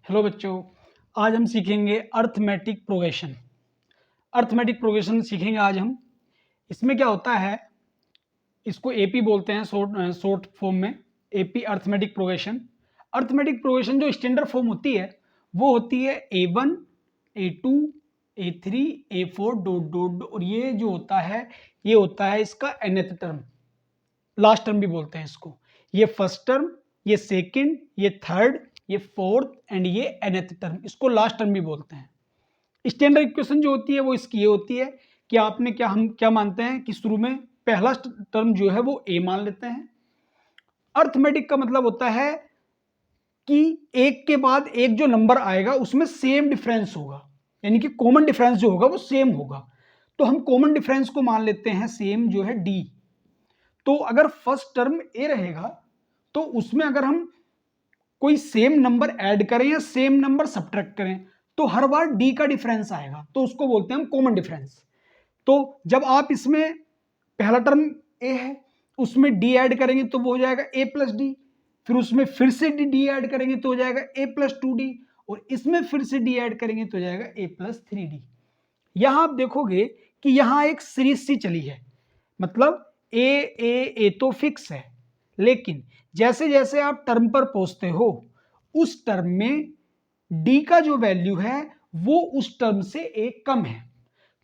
Hello बच्चों, आज हम सीखेंगे अर्थमेटिक प्रोग्रेशन। अर्थमेटिक प्रोग्रेशन सीखेंगे आज हम। इसमें क्या होता है, इसको एपी बोलते हैं शॉर्ट फॉर्म में, AP arithmetic progression. Arithmetic progression जो स्टैंडर्ड फॉर्म होती है वो होती है A1, A2, A3, A4 dot dot, और ये जो होता है ये होता है इसका nth टर्म, लास्ट टर्म भी बोलते हैं इसको। ये फर्स्ट टर्म, ये सेकंड, ये थर्ड, ये फोर्थ एंड ये nth टर्म, इसको लास्ट टर्म भी बोलते हैं। स्टैंडर्ड इक्वेशन जो होती है वो इसकी ये होती है कि आपने हम क्या मानते हैं कि शुरू में पहला टर्म जो है वो a मान लेते हैं। अर्थमेटिक का मतलब होता है कि एक के बाद एक जो नंबर आएगा उसमें सेम डिफरेंस होगा, यानी कि कॉमन डिफरेंस जो होगा वो सेम होगा। तो हम कॉमन डिफरेंस को मान लेते हैं सेम, जो है d। तो अगर फर्स्ट टर्म a रहेगा तो उसमें अगर हम कोई सेम नंबर ऐड करें या सेम नंबर सब्ट्रैक्ट करें तो हर बार d का डिफरेंस आएगा, तो उसको बोलते हैं हम कॉमन डिफरेंस। तो जब आप इसमें पहला टर्म a है उसमें d ऐड करेंगे तो वो हो जाएगा a प्लस डी, फिर उसमें फिर से d ऐड करेंगे तो हो जाएगा a प्लस 2d, और इसमें फिर से d ऐड करेंगे तो हो जाएगा a प्लस 3d। यहां आप देखोगे कि यहां एक सीरीज सी चली है, मतलब ए तो फिक्स है, लेकिन जैसे जैसे आप टर्म पर पहुंचते हो उस टर्म में डी का जो वैल्यू है वो उस टर्म से एक कम है।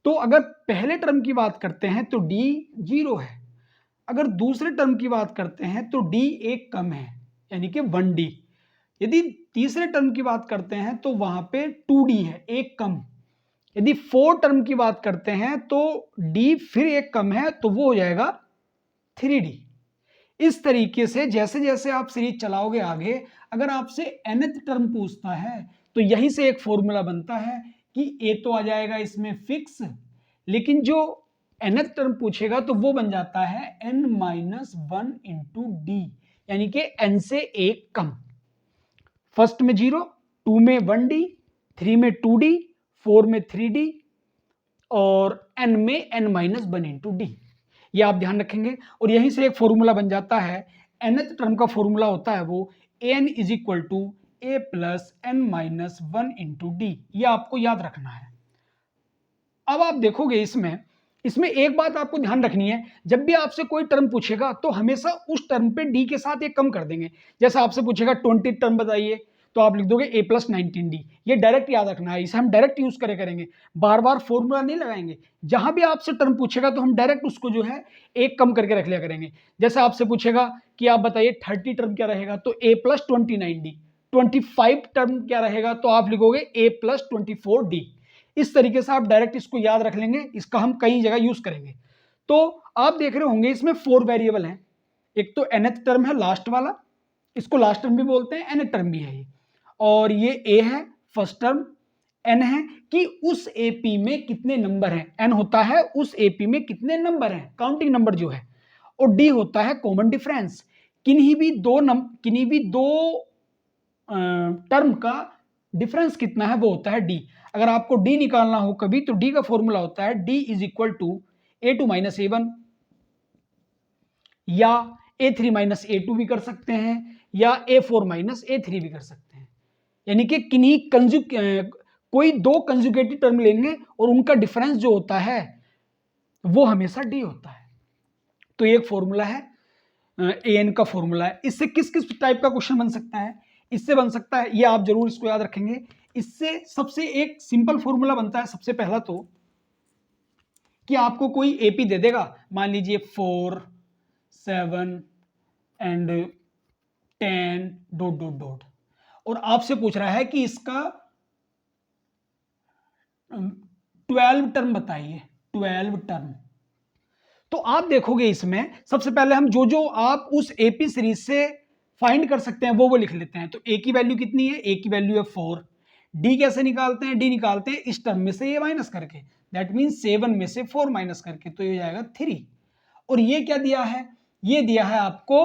तो अगर पहले टर्म की बात करते हैं तो डी 0 है, अगर दूसरे टर्म की बात करते हैं तो डी एक कम है, यानी कि 1d। यदि तीसरे टर्म की बात करते हैं तो वहां पे 2d है, एक कम। यदि 4 टर्म की बात करते हैं तो d फिर एक कम है, तो वो हो जाएगा 3d। इस तरीके से जैसे जैसे आप सीरीज चलाओगे आगे, अगर आपसे nth टर्म पूछता है तो यहीं से एक फॉर्मूला बनता है कि a तो आ जाएगा इसमें फिक्स, लेकिन जो nth टर्म पूछेगा तो वो बन जाता है n-1 इंटू डी, यानी कि n से एक कम। फर्स्ट में 0, 2 में 1d, 3 में 2d, 4 में 3d और n में n-1 इंटू डी। ये आप ध्यान रखेंगे, और यहीं से एक फॉर्मूला बन जाता है। nth टर्म का फॉर्मूला होता है वो n is equal to a plus n-1 into D. ये आपको याद रखना है। अब आप देखोगे इसमें एक बात आपको ध्यान रखनी है, जब भी आपसे कोई टर्म पूछेगा तो हमेशा उस टर्म पे डी के साथ एक कम कर देंगे। जैसे आपसे पूछेगा 20 टर्म बताइए तो आप लिख दोगे a प्लस 19d। ये डायरेक्ट याद रखना है, इसे हम डायरेक्ट यूज करेंगे, बार बार फॉर्मूला नहीं लगाएंगे। जहां भी आपसे टर्म पूछेगा तो हम डायरेक्ट उसको जो है एक कम करके रख लिया करेंगे। जैसे आपसे पूछेगा कि आप बताइए 30 टर्म क्या रहेगा तो a प्लस 29d, 25 टर्म क्या रहेगा तो आप लिखोगे a प्लस 24d। इस तरीके से आप डायरेक्ट इसको याद रख लेंगे, इसका हम कई जगह यूज करेंगे। तो आप देख रहे होंगे इसमें 4 वेरिएबल हैं। एक तो nth टर्म है लास्ट वाला, इसको लास्ट टर्म भी बोलते हैं, nth टर्म भी है ये, और ये a है फर्स्ट टर्म, n है कि उस AP में कितने नंबर हैं, n होता है उस AP में कितने नंबर हैं, काउंटिंग नंबर जो है, और d होता है कॉमन डिफरेंस। किन्हीं भी दो टर्म का डिफरेंस कितना है वो होता है d। अगर आपको d निकालना हो कभी तो d का फॉर्मूला होता है d is equal to a2 minus a1, या a3 माइनस a2 भी कर सकते हैं, या a4 माइनस a3 भी कर सकते हैं। यानी कि कोई दो कंजुगेटिव टर्म लेंगे और उनका डिफरेंस जो होता है वो हमेशा d होता है। तो ये एक फॉर्मूला है, an का फॉर्मूला है। इससे किस किस टाइप का क्वेश्चन बन सकता है, इससे बन सकता है, ये आप जरूर इसको याद रखेंगे। इससे सबसे एक सिंपल फॉर्मूला बनता है सबसे पहला तो, कि आपको कोई एपी दे देगा, मान लीजिए 4, 7 एंड 10 डॉट डॉट डॉट, और आपसे पूछ रहा है कि इसका 12 टर्म बताइए, 12 टर्म। तो आप देखोगे इसमें सबसे पहले हम जो आप उस एपी सीरीज से फाइंड कर सकते हैं वो लिख लेते हैं। तो ए की वैल्यू कितनी है, ए की वैल्यू है 4। डी कैसे निकालते हैं, डी निकालते हैं इस टर्म में से ये माइनस करके, दैट मीन्स 7 में से 4 माइनस करके, तो ये जाएगा 3। और ये क्या दिया है, ये दिया है आपको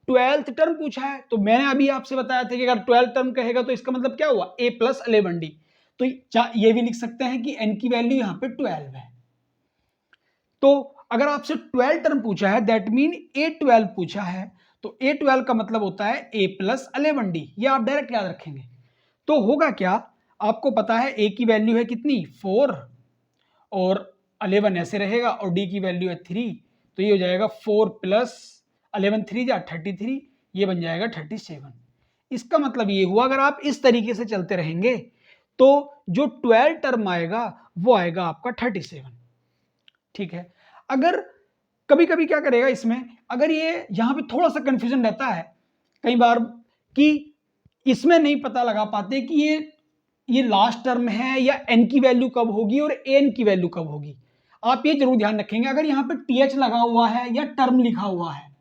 12th टर्म पूछा है। तो मैंने अभी आपसे बताया था कि अगर 12 टर्म कहेगा तो इसका मतलब क्या हुआ, a प्लस 11d। तो ये भी लिख सकते हैं कि n की वैल्यू यहां पे 12 है। तो अगर आपसे 12 टर्म पूछा है दैट मीन a12 पूछा है, तो a12 का मतलब होता है a प्लस 11d। ये आप डायरेक्ट याद रखेंगे। तो होगा क्या, आपको पता है a की वैल्यू है कितनी 4 और 11 ऐसे रहेगा और d की वैल्यू है 3, तो ये हो जाएगा 4 प्लस 11 3 जा 33, ये बन जाएगा 37। इसका मतलब ये हुआ अगर आप इस तरीके से चलते रहेंगे तो जो 12 टर्म आएगा वो आएगा आपका 37। ठीक है, अगर कभी कभी क्या करेगा इसमें, अगर ये यहां पे थोड़ा सा कंफ्यूजन रहता है कई बार कि इसमें नहीं पता लगा पाते कि ये लास्ट टर्म है या n की वैल्यू कब होगी और an की वैल्यू कब होगी। आप ये जरूर ध्यान रखेंगे, अगर यहां पे th लगा हुआ है या टर्म लिखा हुआ है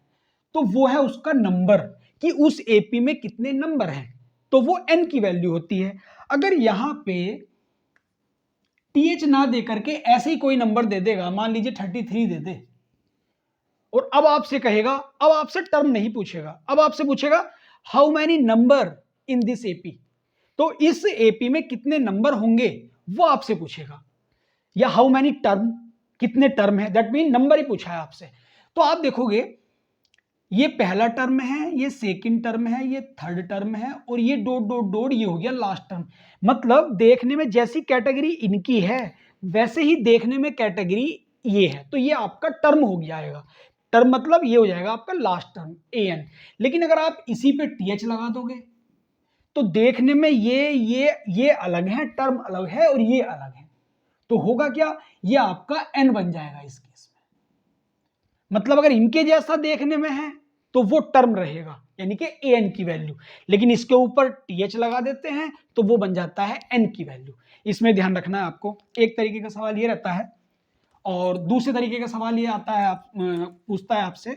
तो वो है उसका नंबर कि उस एपी में कितने नंबर हैं, तो वो n की वैल्यू होती है। अगर यहां पे th ना दे करके ऐसे ही कोई नंबर दे देगा, मान लीजिए 33 दे दे, और अब आपसे कहेगा, अब आपसे टर्म नहीं पूछेगा, अब आपसे पूछेगा how many number in this AP, तो इस एपी में कितने नंबर होंगे वो आपसे पूछेगा, या हाउ मैनी टर्म, कितने टर्म है, दैट मीन नंबर ही पूछा है आपसे। तो आप देखोगे ये पहला टर्म है, ये सेकंड टर्म है, ये थर्ड टर्म है, और ये डॉट डॉट डॉट ये हो गया लास्ट टर्म। मतलब देखने में जैसी कैटेगरी इनकी है वैसे ही देखने में कैटेगरी ये है, तो ये आपका टर्म हो जाएगा। टर्म मतलब ये हो जाएगा आपका लास्ट टर्म an। लेकिन अगर आप इसी पे th लगा दोगे तो देखने में ये अलग है, टर्म अलग है और ये अलग है, तो होगा क्या, ये आपका n बन जाएगा इस केस में। मतलब अगर इनके जैसा देखने में है तो वो टर्म रहेगा यानी कि an की वैल्यू, लेकिन इसके ऊपर th लगा देते हैं तो वो बन जाता है n की वैल्यू। इसमें ध्यान रखना है आपको। एक तरीके का सवाल ये रहता है और दूसरे तरीके का सवाल ये आता है, पूछता है आपसे